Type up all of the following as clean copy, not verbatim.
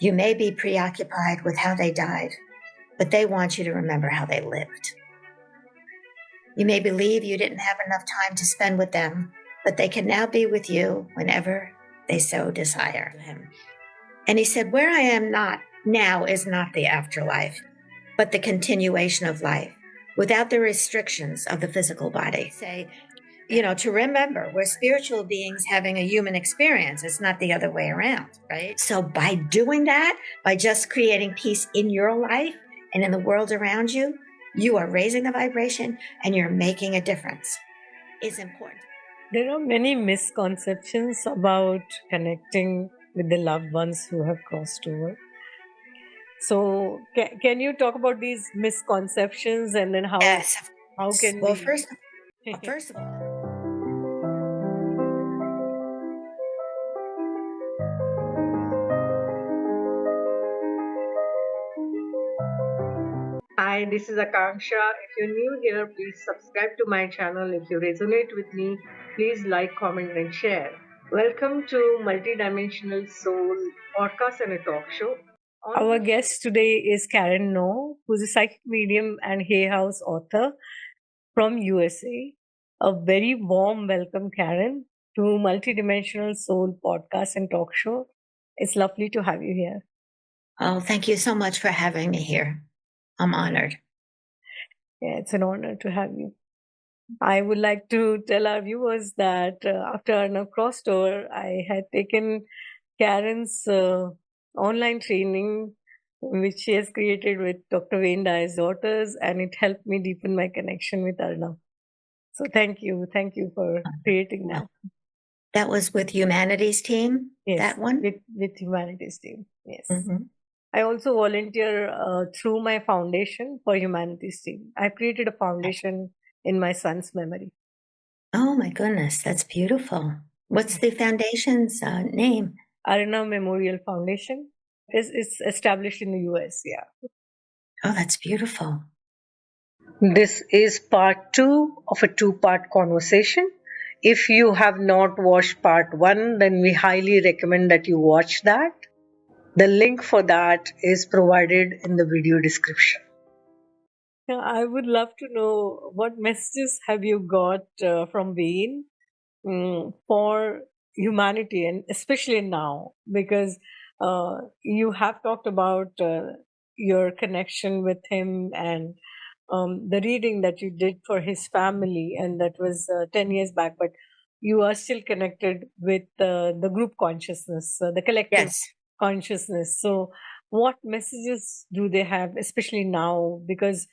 You may be preoccupied with how they died, but they want you to remember how they lived. You may believe you didn't have enough time to spend with them, but they can now be with you whenever they so desire. And he said, where I am not now is not the afterlife, but the continuation of life without the restrictions of the physical body. Say, to remember we're spiritual beings having a human experience. It's not the other way around, right? So by doing that, by just creating peace in your life and in the world around you, you are raising the vibration and you're making a difference. It's important. There are many misconceptions about connecting with the loved ones who have crossed over. So can you talk about these misconceptions and then how can well, we... first of all, Hi, this is Akanksshaa. If you're new here, please subscribe to my channel. If you resonate with me, please like, comment, and share. Welcome to Multidimensional Soul Podcast and a Talk Show. Our guest today is Karen Noe, who's a psychic medium and Hay House author from USA. A very warm welcome, Karen, to Multidimensional Soul Podcast and Talk Show. It's lovely to have you here. Oh, thank you so much for having me here. I'm honored. Yeah, it's an honor to have you. I would like to tell our viewers that after Arnav crossed over, I had taken Karen's online training, which she has created with Dr. Wayne Dyer's daughters, and it helped me deepen my connection with Arnav. So thank you for creating that. That was with Humanities Team. Yes, that one with Humanities Team. Yes. Mm-hmm. I also volunteer through my foundation for Humanities Team. I created a foundation in my son's memory. Oh my goodness, that's beautiful. What's the foundation's name? Arnav Memorial Foundation. It's established in the US, yeah. Oh, that's beautiful. This is part 2 of a 2-part conversation. If you have not watched part 1, then we highly recommend that you watch that. The link for that is provided in the video description. Yeah, I would love to know what messages have you got from Wayne for humanity, and especially now, because you have talked about your connection with him and the reading that you did for his family, and that was 10 years back, but you are still connected with the group consciousness, the collective consciousness. So what messages do they have, especially now? Because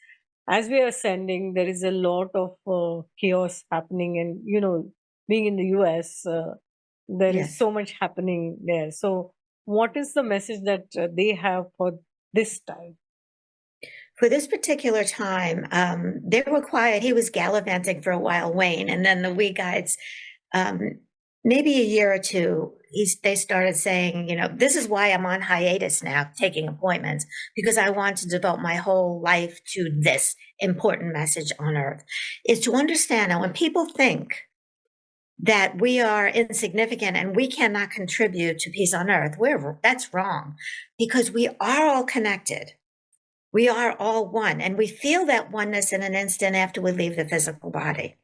as we are ascending, there is a lot of chaos happening, and being in the US, there is so much happening there. So what is the message that they have for this time? For this particular time, they were quiet. He was gallivanting for a while, Wayne, and then the We Guides, maybe a year or two, they started saying, this is why I'm on hiatus now, taking appointments, because I want to devote my whole life to this important message on Earth, is to understand that when people think that we are insignificant and we cannot contribute to peace on Earth, that's wrong, because we are all connected. We are all one, and we feel that oneness in an instant after we leave the physical body.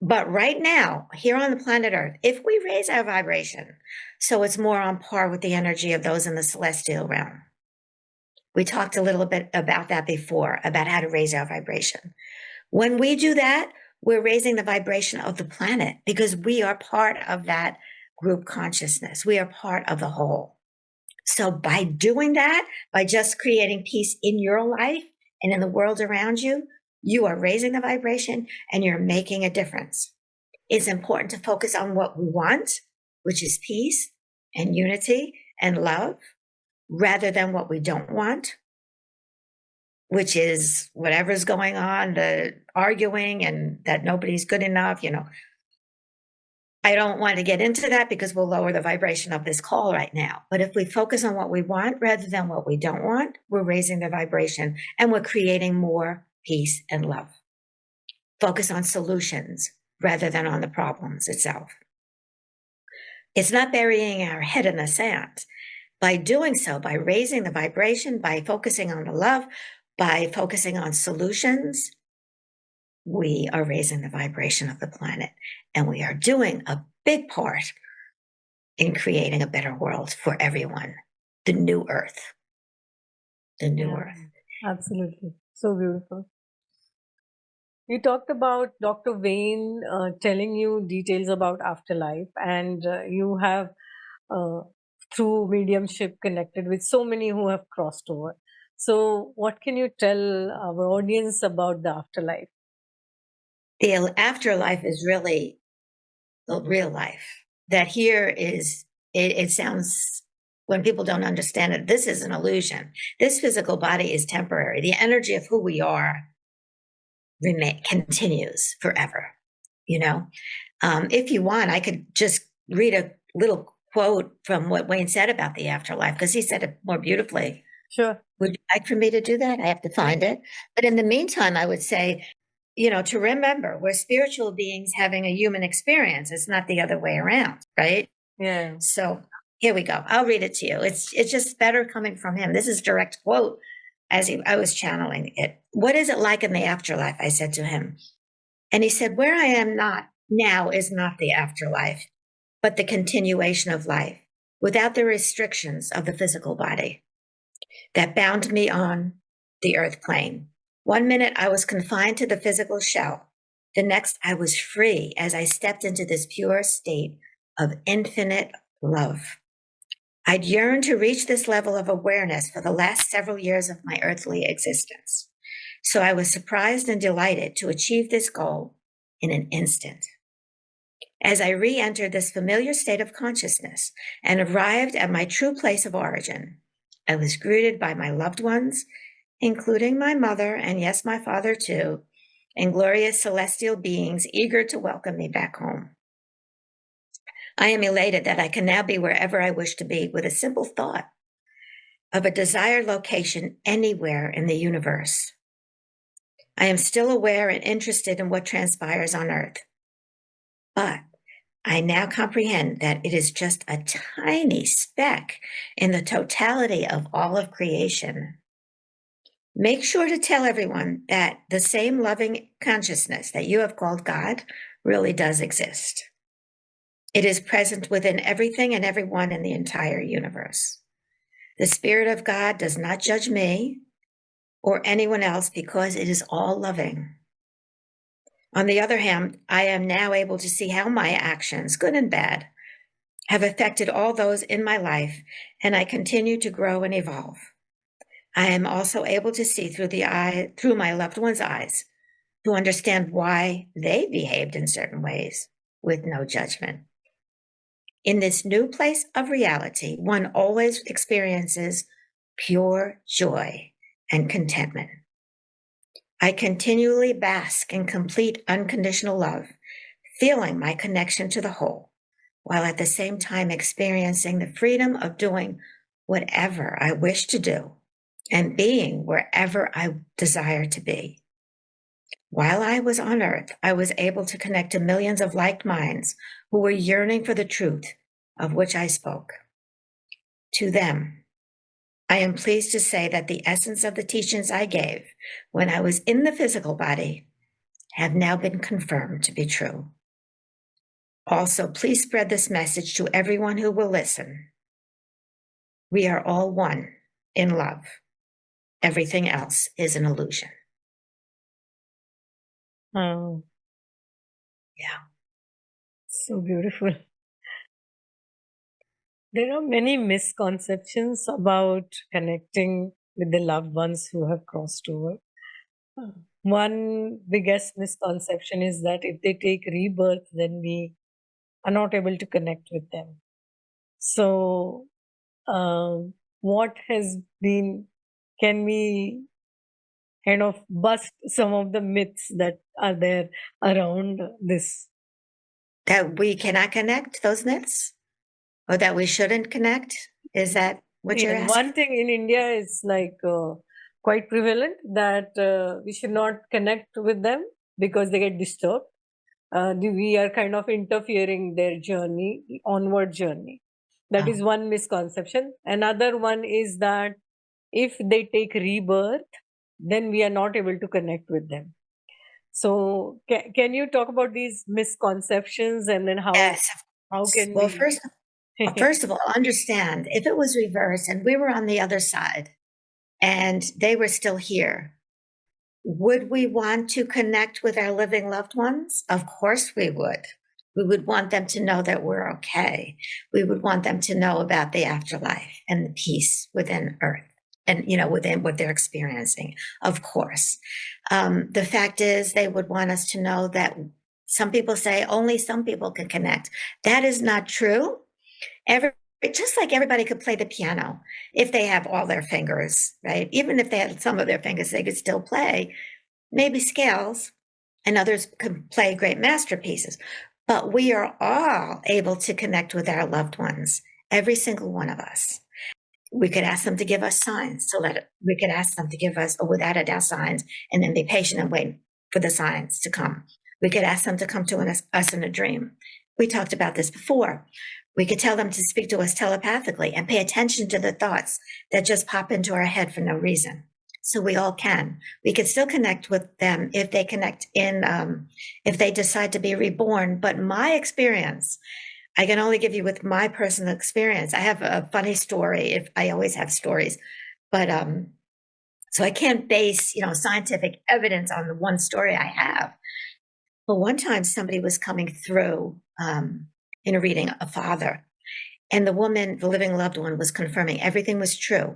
But right now, here on the planet Earth, if we raise our vibration so it's more on par with the energy of those in the celestial realm, we talked a little bit about that before, about how to raise our vibration. When we do that, we're raising the vibration of the planet, because we are part of that group consciousness. We are part of the whole. So by doing that, by just creating peace in your life and in the world around you, you are raising the vibration and you're making a difference. It's important to focus on what we want, which is peace and unity and love, rather than what we don't want, which is whatever's going on, the arguing and that nobody's good enough. I don't want to get into that because we'll lower the vibration of this call right now. But if we focus on what we want rather than what we don't want, we're raising the vibration and we're creating more peace and love. Focus on solutions rather than on the problems itself. It's not burying our head in the sand. By doing so, by raising the vibration, by focusing on the love, by focusing on solutions, we are raising the vibration of the planet, and we are doing a big part in creating a better world for everyone. The new earth. The new earth. Absolutely. So beautiful. You talked about Dr. Wayne telling you details about Afterlife, and you have, through mediumship, connected with so many who have crossed over. So, what can you tell our audience about the Afterlife? The afterlife is really the real life. That here is, it sounds, when people don't understand it, this is an illusion. This physical body is temporary. The energy of who we are continues forever. You know, if you want, I could just read a little quote from what Wayne said about the afterlife, because he said it more beautifully. Sure. Would you like for me to do that? I have to find it. But in the meantime, I would say, to remember we're spiritual beings having a human experience. It's not the other way around, right? Yeah. So here we go. I'll read it to you. It's just better coming from him. This is direct quote I was channeling it. What is it like in the afterlife? I said to him. And he said, where I am not now is not the afterlife, but the continuation of life without the restrictions of the physical body that bound me on the earth plane. 1 minute I was confined to the physical shell. The next I was free as I stepped into this pure state of infinite love. I'd yearned to reach this level of awareness for the last several years of my earthly existence. So I was surprised and delighted to achieve this goal in an instant. As I re-entered this familiar state of consciousness and arrived at my true place of origin, I was greeted by my loved ones, including my mother, and yes, my father too, and glorious celestial beings eager to welcome me back home. I am elated that I can now be wherever I wish to be with a simple thought of a desired location anywhere in the universe. I am still aware and interested in what transpires on Earth, but I now comprehend that it is just a tiny speck in the totality of all of creation. Make sure to tell everyone that the same loving consciousness that you have called God really does exist. It is present within everything and everyone in the entire universe. The Spirit of God does not judge me or anyone else because it is all loving. On the other hand, I am now able to see how my actions, good and bad, have affected all those in my life, and I continue to grow and evolve. I am also able to see through my loved one's eyes, to understand why they behaved in certain ways with no judgment. In this new place of reality, one always experiences pure joy and contentment. I continually bask in complete unconditional love, feeling my connection to the whole, while at the same time experiencing the freedom of doing whatever I wish to do and being wherever I desire to be. While I was on Earth, I was able to connect to millions of like minds who were yearning for the truth of which I spoke. To them, I am pleased to say that the essence of the teachings I gave when I was in the physical body have now been confirmed to be true. Also, please spread this message to everyone who will listen. We are all one in love. Everything else is an illusion. Oh, Yeah. so beautiful. There are many misconceptions about connecting with the loved ones who have crossed over. One biggest misconception is that if they take rebirth, then we are not able to connect with them. So, what has been, can we kind of bust some of the myths that are there around this? That we cannot connect, those myths? Or that we shouldn't connect? Is that what you're Yeah, asking? one thing in India is like quite prevalent that we should not connect with them because they get disturbed. We are kind of interfering their journey, onward journey. That Oh. is one misconception. Another one is that if they take rebirth, then we are not able to connect with them. So can you talk about these misconceptions, and then Yes. how can Well, we? first of all, understand if it was reversed and we were on the other side and they were still here, would we want to connect with our living loved ones? Of course we would. We would want them to know that we're okay. We would want them to know about the afterlife and the peace within Earth and, within what they're experiencing, of course. The fact is, they would want us to know that some people say only some people can connect. That is not true. Just like everybody could play the piano if they have all their fingers, right? Even if they had some of their fingers, they could still play, maybe scales, and others could play great masterpieces. But we are all able to connect with our loved ones, every single one of us. We could ask them to give us signs so that we could ask them to give us or without a doubt signs and then be patient and wait for the signs to come. We could ask them to come to us in a dream. We talked about this before. We could tell them to speak to us telepathically and pay attention to the thoughts that just pop into our head for no reason. So we all can. We can still connect with them if they if they decide to be reborn. But my experience, I can only give you with my personal experience. I have a funny story. If I always have stories, but so I can't base scientific evidence on the one story I have. But one time somebody was coming through in a reading, a father, and the woman, the living loved one, was confirming everything was true.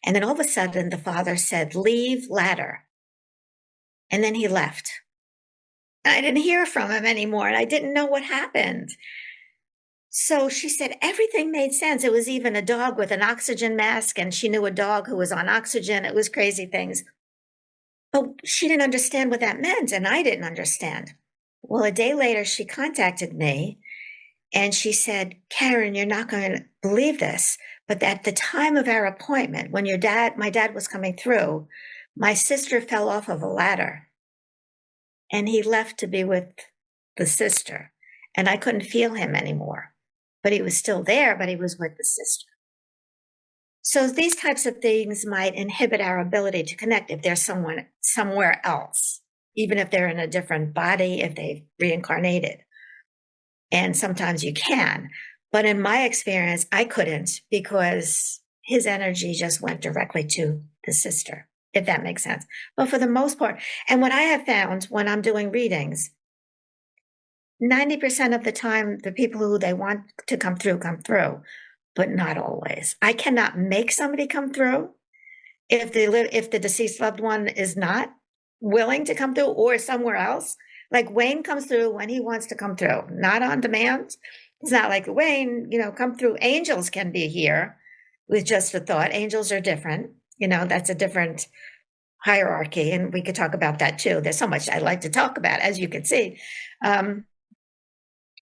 And then all of a sudden, the father said, "Leave ladder," and then he left. I didn't hear from him anymore, and I didn't know what happened. So she said everything made sense. It was even a dog with an oxygen mask, and she knew a dog who was on oxygen. It was crazy things. But she didn't understand what that meant, and I didn't understand. Well, a day later, she contacted me, and she said, "Karen, you're not going to believe this, but at the time of our appointment, when my dad was coming through, my sister fell off of a ladder, and he left to be with the sister, and I couldn't feel him anymore. But he was still there, but he was with the sister." So these types of things might inhibit our ability to connect if there's someone somewhere else, even if they're in a different body, if they've reincarnated. And sometimes you can. But in my experience, I couldn't because his energy just went directly to the sister, if that makes sense. But for the most part, and what I have found when I'm doing readings, 90% of the time, the people who they want to come through, but not always. I cannot make somebody come through if the deceased loved one is not willing to come through or somewhere else. Like Wayne comes through when he wants to come through, not on demand. It's not like Wayne, come through. Angels can be here with just a thought. Angels are different. That's a different hierarchy, and we could talk about that too. There's so much I like to talk about, as you can see.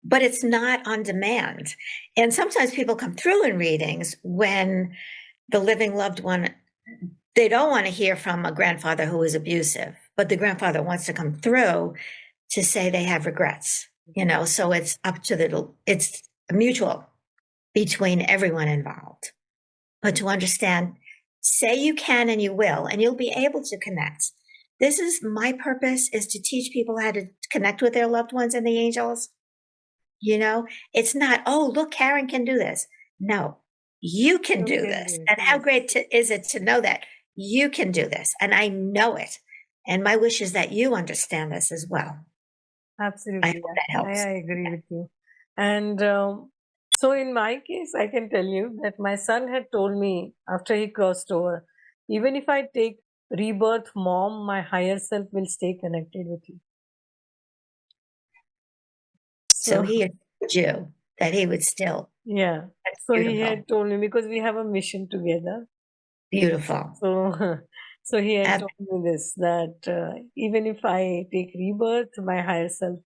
But it's not on demand. And sometimes people come through in readings when the living loved one, they don't want to hear from a grandfather who was abusive, but the grandfather wants to come through to say they have regrets, so it's up to it's mutual between everyone involved. But to understand, say you can and you will, and you'll be able to connect. This is my purpose, is to teach people how to connect with their loved ones and the angels. It's not, "Oh, look, Karen can do this." No, you can do this. And how great is it to know that you can do this? And I know it. And my wish is that you understand this as well. Absolutely. I hope that helps. I agree with you. And so in my case, I can tell you that my son had told me after he crossed over, even if I take rebirth, mom, my higher self will stay connected with you. So he assured you that he would still. Yeah. That's So beautiful. he had told me, because we have a mission together. Beautiful. So he had told me this, that even if I take rebirth, my higher self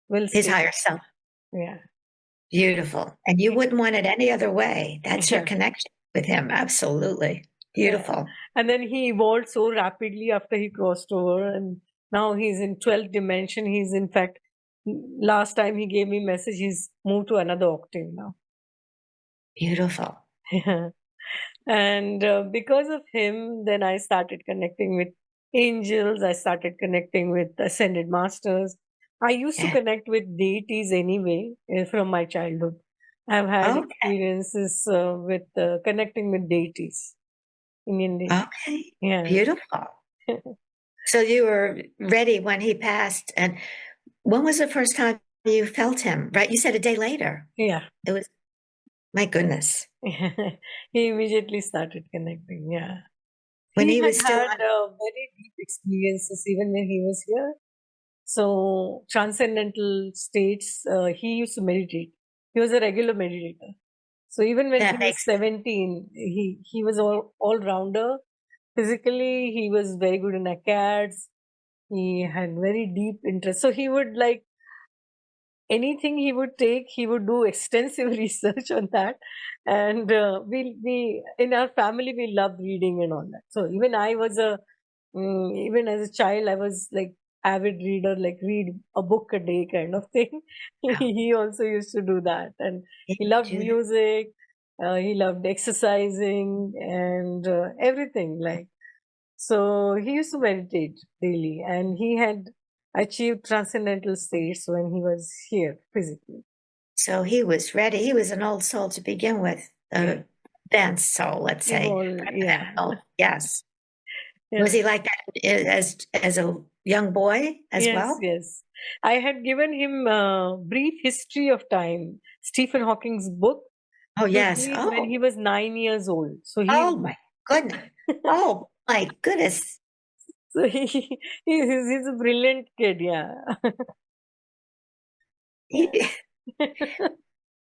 will His stay. higher self. Yeah. Beautiful. And you wouldn't want it any other way. That's your Yeah. connection with him. Absolutely. Beautiful. And then he evolved so rapidly after he crossed over, and now he's in 12th dimension. He's, in fact, last time he gave me message, he's moved to another octave now. Beautiful. And because of him, then I started connecting with angels. I started connecting with ascended masters. I used to Yeah. connect with deities anyway from my childhood. I've had Okay. experiences with connecting with deities in India. Okay. Yeah. Beautiful. So you were ready when he passed. And when was the first time you felt him? Right? You said a day later. Yeah. It was, my goodness. He immediately started connecting. Yeah. When He he had was still had on. very deep experiences even when he was here. So, transcendental states, he used to meditate. He was a regular meditator. So, even when he That was makes 17, he was all rounder. Physically, he was very good in acades. He had very deep interest. So, he would like anything he would take, he would do extensive research on that. And we in our family, we love reading and all that. So, even I was even as a child, I was like avid reader, like read a book a day kind of thing. wow. He also used to do that, and He he would loved do that. music. He loved exercising and everything. Like so, he used to meditate daily, and he had achieved transcendental states when he was here physically. So he was ready. He was an old soul to begin with, Yeah, advanced soul, let's say. yeah, Oh, yes. Was yeah. he like that as a young boy as Yes, well? yes. I had given him a brief history of time, Stephen Hawking's book, Oh, to yes. read when Oh, he was 9 years old. So oh my goodness. Oh my goodness. so he's a brilliant kid. Yeah, He,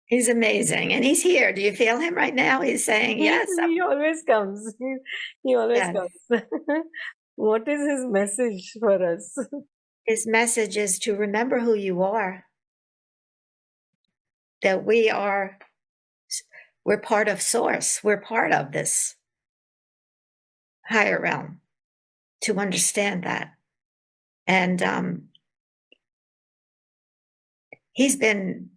he's amazing. And he's here. Do you feel him right now? He's saying, yes, he always comes. He always yes. comes. What is his message for us? His message is to remember who you are, that we're part of source. We're part of this higher realm, to understand that. And he's been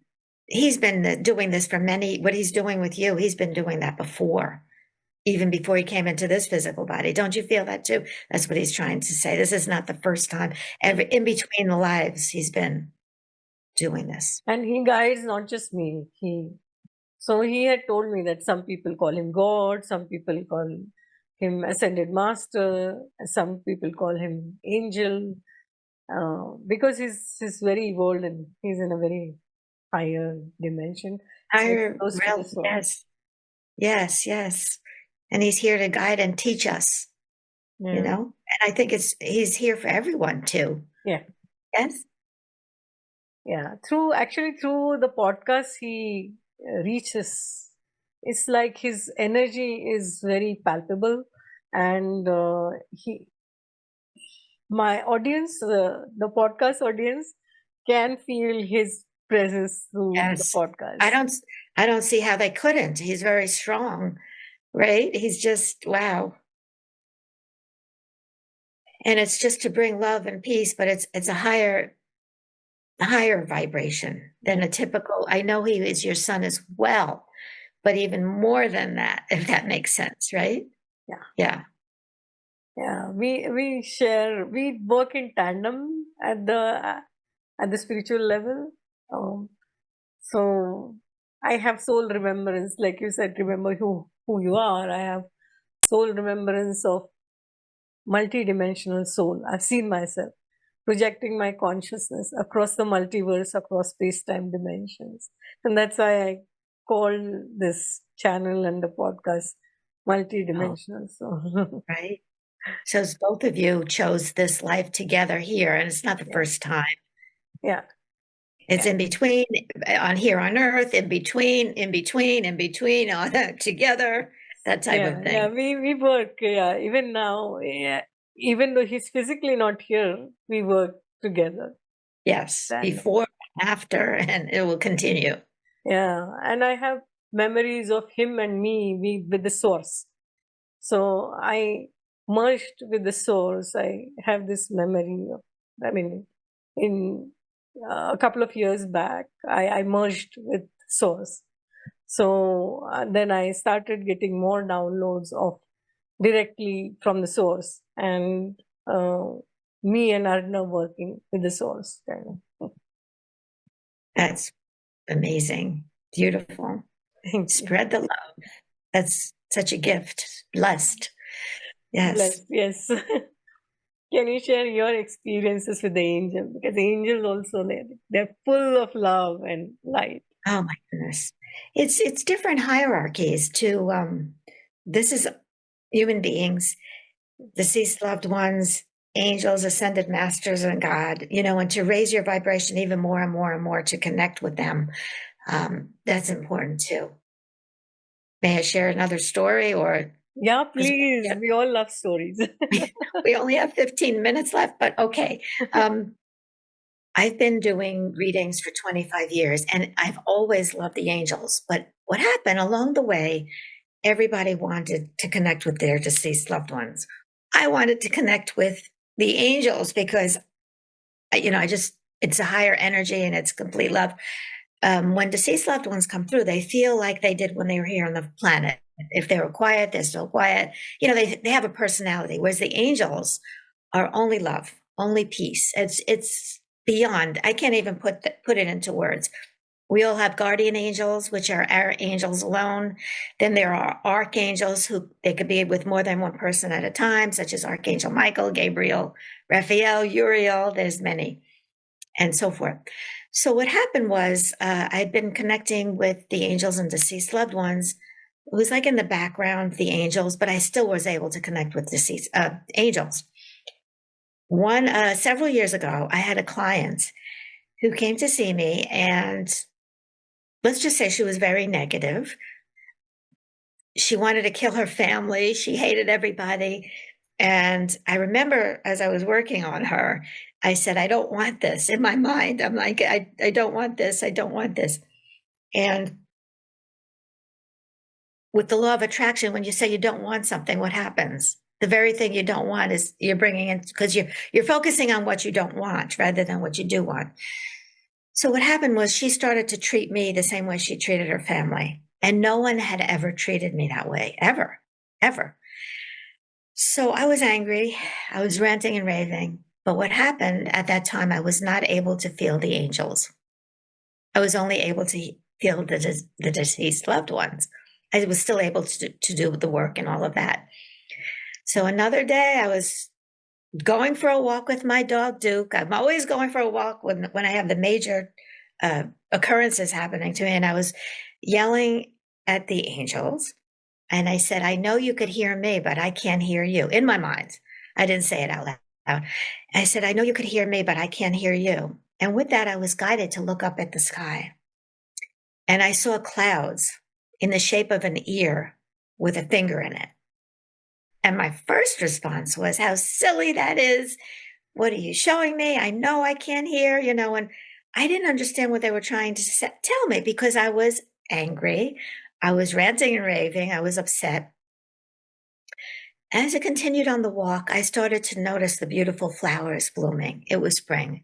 doing this for many, what he's doing with you, he's been doing that before, even before he came into this physical body. Don't you feel that too? That's what he's trying to say. This is not the first time. In between the lives, he's been doing this. And he guides not just me. So he had told me that some people call him God, some people call him ascended master, some people call him angel, because he's very evolved and he's in a very higher dimension, very Higher close to the realm, soul. yes, yes, yes. And he's here to guide and teach us, you Yeah, know? And I think he's here for everyone too. yeah, Yes? yeah. Through the podcast, he reaches. It's like his energy is very palpable, and he my audience, the podcast audience, can feel his presence through the Yes. I podcast. don't I don't see how they couldn't. He's very strong, right? He's just wow. And it's just to bring love and peace, but it's a higher vibration than Yeah, a typical. I know he is your son as well, but even more than that, if that makes sense, right? yeah, Yeah. yeah. We share. We work in tandem at the spiritual level. Um, so I have soul remembrance, like you said. Remember who you are. I have soul remembrance of multidimensional soul. I've seen myself projecting my consciousness across the multiverse, across space-time dimensions. And that's why I call this channel and the podcast Oh, multidimensional. So right. So both of you chose this life together here, and it's not the yeah, first time. yeah, It's yeah. in between, on here on Earth, in between, on together, that type Yeah, of yeah, thing. we work, yeah, even now, yeah, even though he's physically not here, we work together. Yes, And before, after, and it will continue. yeah, and I have memories of him and me with the source. So I merged with the source. I have this memory of, I mean, in a couple of years back, I merged with source. So then I started getting more downloads of directly from the source, and me and Arnav working with the source. Kind of. That's amazing. Beautiful. Thank you. Spread the love. That's such a gift. Blessed. Yes. Blessed, yes. Can you share your experiences with the angel? Because angels also, they're full of love and light. Oh my goodness. It's different hierarchies to this is human beings, deceased loved ones, angels, ascended masters, and God, and to raise your vibration even more and more and more to connect with them. That's important too. May I share another story or? Yeah, please. We all love stories. We only have 15 minutes left, but okay. I've been doing readings for 25 years and I've always loved the angels. But what happened along the way, everybody wanted to connect with their deceased loved ones. I wanted to connect with the angels because, it's a higher energy and it's complete love. When deceased loved ones come through, they feel like they did when they were here on the planet. If they were quiet, they're still quiet. They have a personality, whereas the angels are only love, only peace. It's beyond. I can't even put it into words. We all have guardian angels, which are our angels alone. Then there are archangels who they could be with more than one person at a time, such as Archangel Michael, Gabriel, Raphael, Uriel. There's many, and so forth. So what happened was I'd been connecting with the angels and deceased loved ones. It was like in the background, the angels, but I still was able to connect with deceased angels. Several years ago, I had a client who came to see me, and let's just say she was very negative. She wanted to kill her family. She hated everybody. And I remember as I was working on her, I said, I don't want this. In my mind, I'm like, I don't want this. I don't want this. And with the law of attraction, when you say you don't want something, what happens? The very thing you don't want is you're bringing in, because you're focusing on what you don't want rather than what you do want. So what happened was she started to treat me the same way she treated her family. And no one had ever treated me that way, ever, ever. So I was angry. I was ranting and raving. But what happened at that time, I was not able to feel the angels. I was only able to feel the deceased loved ones. I was still able to do the work and all of that. So another day, I was going for a walk with my dog, Duke. I'm always going for a walk when I have the major occurrences happening to me. And I was yelling at the angels. And I said, I know you could hear me, but I can't hear you. In my mind, I didn't say it out loud. I said, I know you could hear me, but I can't hear you. And with that, I was guided to look up at the sky. And I saw clouds in the shape of an ear with a finger in it. And my first response was, how silly that is. What are you showing me? I know I can't hear, and I didn't understand what they were trying to tell me because I was angry. I was ranting and raving. I was upset. As I continued on the walk, I started to notice the beautiful flowers blooming. It was spring.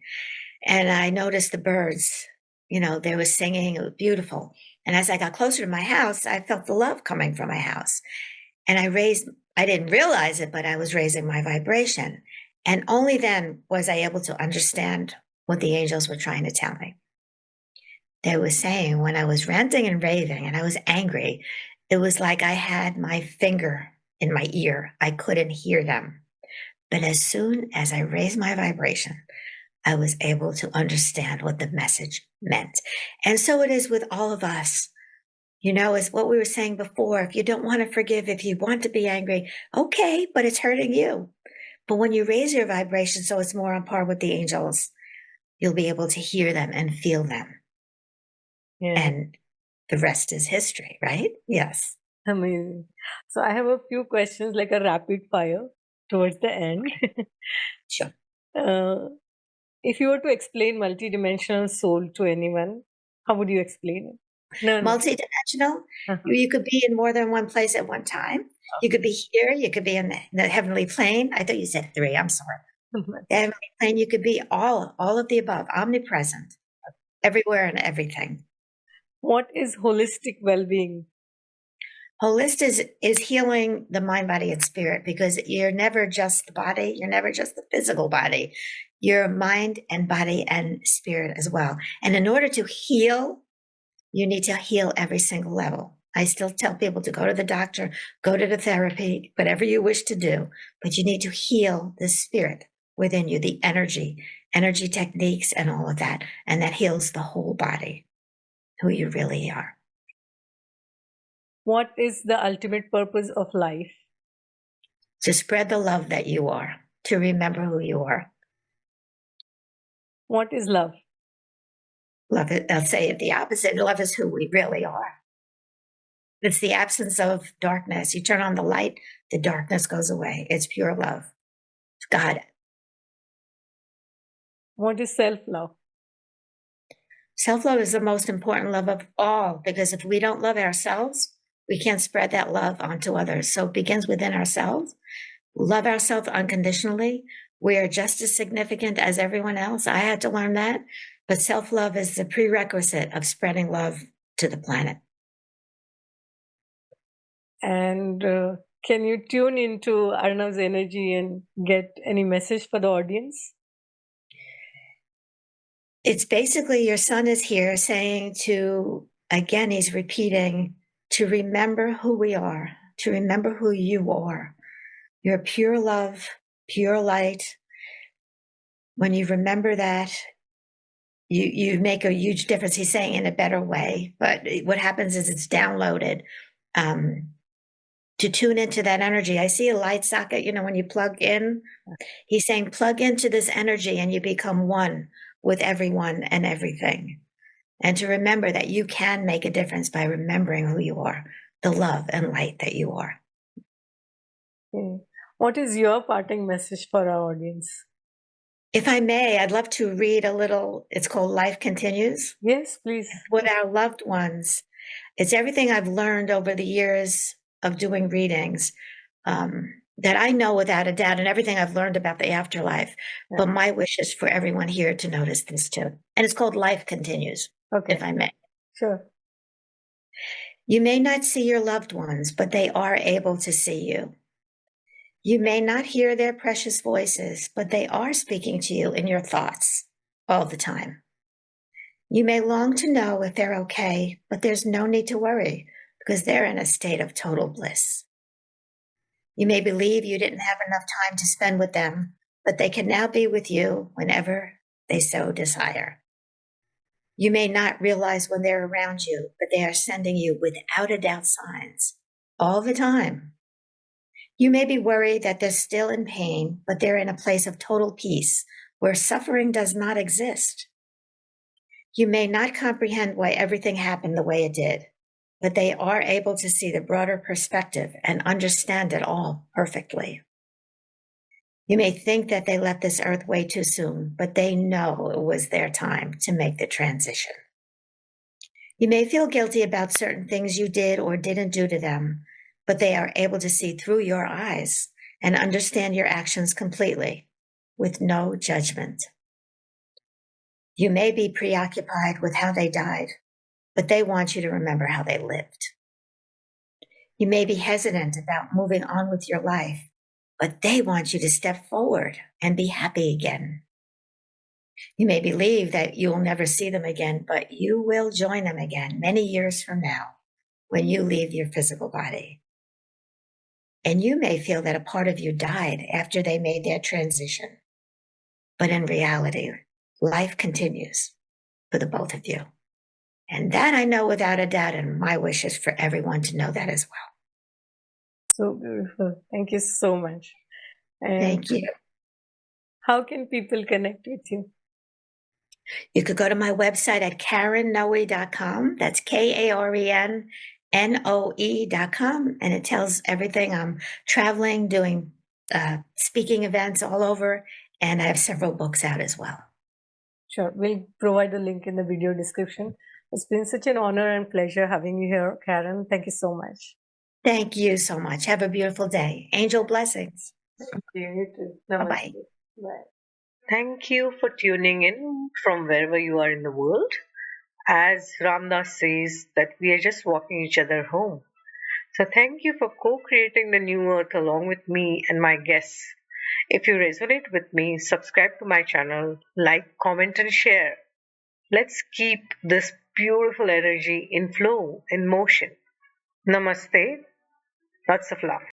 And I noticed the birds, they were singing. It was beautiful. And as I got closer to my house, I felt the love coming from my house. And I didn't realize it, but I was raising my vibration. And only then was I able to understand what the angels were trying to tell me. They were saying when I was ranting and raving and I was angry, it was like I had my finger in my ear. I couldn't hear them. But as soon as I raised my vibration, I was able to understand what the message meant. And so it is with all of us. As what we were saying before, if you don't want to forgive, if you want to be angry, okay, but it's hurting you. But when you raise your vibration so it's more on par with the angels, you'll be able to hear them and feel them. Yeah. And the rest is history, right? Yes. Amazing. So I have a few questions, like a rapid fire towards the end. Sure. If you were to explain multidimensional soul to anyone, how would you explain it? No. Multidimensional, you could be in more than one place at one time. You could be here, you could be in the heavenly plane. I thought you said 3, I'm sorry. The heavenly plane, you could be all of the above, omnipresent, everywhere and everything. What is holistic well-being? Holistic is healing the mind, body, and spirit, because you're never just the body. You're never just the physical body. You're mind and body and spirit as well. And in order to heal, you need to heal every single level. I still tell people to go to the doctor, go to the therapy, whatever you wish to do, but you need to heal the spirit within you, the energy techniques and all of that. And that heals the whole body, who you really are. What is the ultimate purpose of life? To spread the love that you are, to remember who you are. What is love? Love it. I'll say it the opposite. Love is who we really are. It's the absence of darkness. You turn on the light, the darkness goes away. It's pure love. It's God. What is self-love? Self-love is the most important love of all, because if we don't love ourselves, we can't spread that love onto others. So it begins within ourselves. Love ourselves unconditionally. We are just as significant as everyone else. I had to learn that. But self-love is the prerequisite of spreading love to the planet. And can you tune into Arnav's energy and get any message for the audience? It's basically your son is here saying to, again, he's repeating, to remember who we are, to remember who you are. You're pure love, pure light. When you remember that, you make a huge difference. He's saying in a better way, but what happens is it's downloaded to tune into that energy. I see a light socket, when you plug in, he's saying plug into this energy and you become one with everyone and everything. And to remember that you can make a difference by remembering who you are, the love and light that you are. Okay. What is your parting message for our audience? If I may, I'd love to read a little. It's called Life Continues. Yes, please. With our loved ones. It's everything I've learned over the years of doing readings that I know without a doubt, and everything I've learned about the afterlife. Yeah. But my wish is for everyone here to notice this too. And it's called Life Continues, okay. If I may. Sure. You may not see your loved ones, but they are able to see you. You may not hear their precious voices, but they are speaking to you in your thoughts all the time. You may long to know if they're okay, but there's no need to worry because they're in a state of total bliss. You may believe you didn't have enough time to spend with them, but they can now be with you whenever they so desire. You may not realize when they're around you, but they are sending you without a doubt signs all the time. You may be worried that they're still in pain, but they're in a place of total peace where suffering does not exist. You may not comprehend why everything happened the way it did, but they are able to see the broader perspective and understand it all perfectly. You may think that they left this earth way too soon, but they know it was their time to make the transition. You may feel guilty about certain things you did or didn't do to them, but they are able to see through your eyes and understand your actions completely with no judgment. You may be preoccupied with how they died, but they want you to remember how they lived. You may be hesitant about moving on with your life, but they want you to step forward and be happy again. You may believe that you will never see them again, but you will join them again many years from now when you leave your physical body. And you may feel that a part of you died after they made their transition. But in reality, life continues for the both of you. And that I know without a doubt, and my wish is for everyone to know that as well. So beautiful. Thank you so much. And thank you. How can people connect with you? You could go to my website at KarenNoe.com. That's KarenNoe.com. And it tells everything. I'm traveling, doing speaking events all over, and I have several books out as well. Sure. We'll provide the link in the video description. It's been such an honor and pleasure having you here, Karen. Thank you so much. Thank you so much. Have a beautiful day. Angel blessings. Thank you. You too. Bye-bye. Bye. Thank you for tuning in from wherever you are in the world. As Ramdas says, that we are just walking each other home. So thank you for co-creating the new earth along with me and my guests. If you resonate with me, subscribe to my channel, like, comment, and share. Let's keep this beautiful energy in flow, in motion. Namaste. Lots of love.